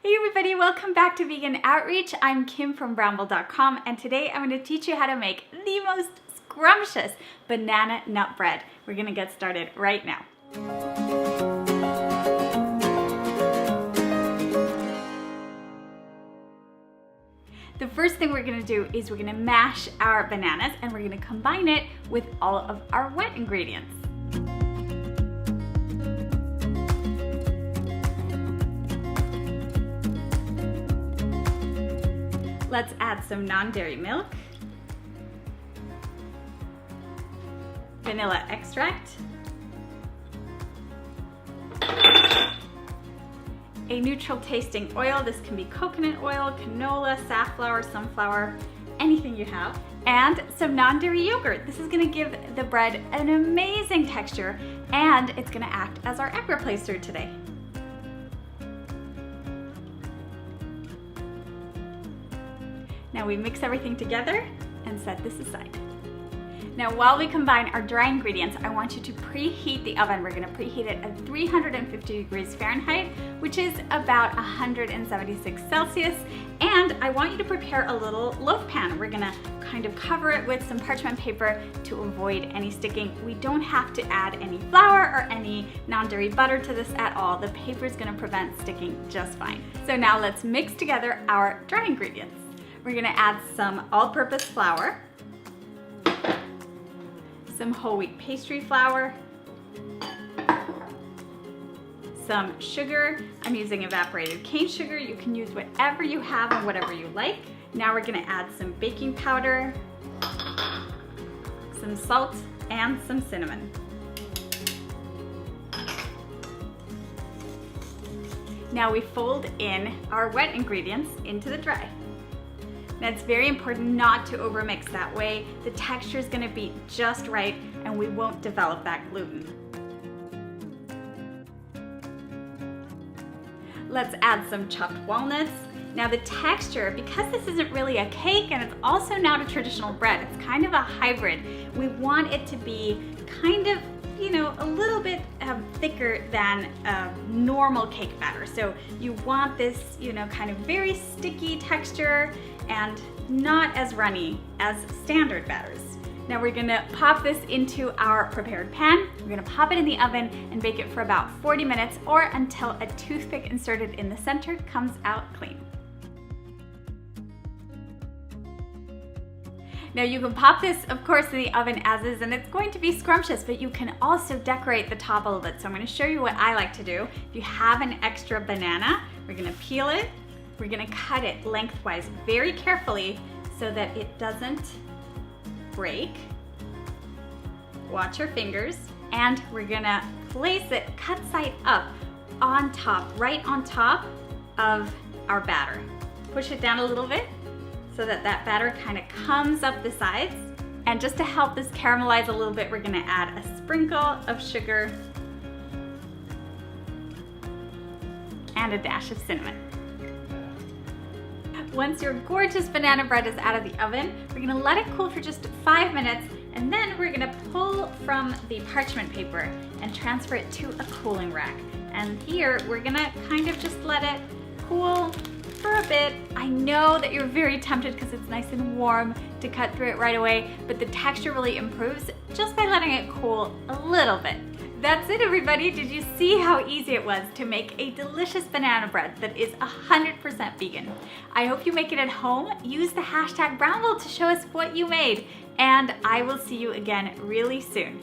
Hey everybody, welcome back to Vegan Outreach. I'm Kim from Bramble.com and today I'm going to teach you how to make the most scrumptious banana nut bread. We're going to get started right now. The first thing we're going to do is we're going to mash our bananas and we're going to combine it with all of our wet ingredients. Let's add some non-dairy milk, vanilla extract, a neutral tasting oil. This can be coconut oil, canola, safflower, sunflower, anything you have, and some non-dairy yogurt. This is going to give the bread an amazing texture and it's going to act as our egg replacer today. Now we mix everything together and set this aside. Now while we combine our dry ingredients, I want you to preheat the oven. We're going to preheat it at 350 degrees Fahrenheit, which is about 176 Celsius. And I want you to prepare a little loaf pan. We're going to kind of cover it with some parchment paper to avoid any sticking. We don't have to add any flour or any non-dairy butter to this at all. The paper is going to prevent sticking just fine. So now let's mix together our dry ingredients. We're going to add some all-purpose flour, some whole wheat pastry flour, some sugar. I'm using evaporated cane sugar. You can use whatever you have and whatever you like. Now we're going to add some baking powder, some salt, and some cinnamon. Now we fold in our wet ingredients into the dry. Now it's very important not to overmix. That way the texture is going to be just right and we won't develop that gluten. Let's add some chopped walnuts. Now the texture, because this isn't really a cake and it's also not a traditional bread, it's kind of a hybrid. We want it to be kind of, a little bit thicker than a normal cake batter. So you want this, kind of very sticky texture and not as runny as standard batters. Now we're gonna pop this into our prepared pan. We're gonna pop it in the oven and bake it for about 40 minutes or until a toothpick inserted in the center comes out clean. Now you can pop this, of course, in the oven as is, and it's going to be scrumptious, but you can also decorate the top a little bit. So I'm going to show you what I like to do. If you have an extra banana, we're going to peel it. We're going to cut it lengthwise very carefully so that it doesn't break. Watch your fingers. And we're going to place it cut side up on top, right on top of our batter. Push it down a little bit so that that batter kind of comes up the sides. And just to help this caramelize a little bit, we're gonna add a sprinkle of sugar and a dash of cinnamon. Once your gorgeous banana bread is out of the oven, we're gonna let it cool for just 5 minutes, and then we're gonna pull from the parchment paper and transfer it to a cooling rack. And here, we're gonna kind of just let it cool for a bit. I know that you're very tempted because it's nice and warm to cut through it right away, but the texture really improves just by letting it cool a little bit. That's it, everybody. Did you see how easy it was to make a delicious banana bread that is 100% vegan? I hope you make it at home. Use the hashtag Bramble to show us what you made, and I will see you again really soon.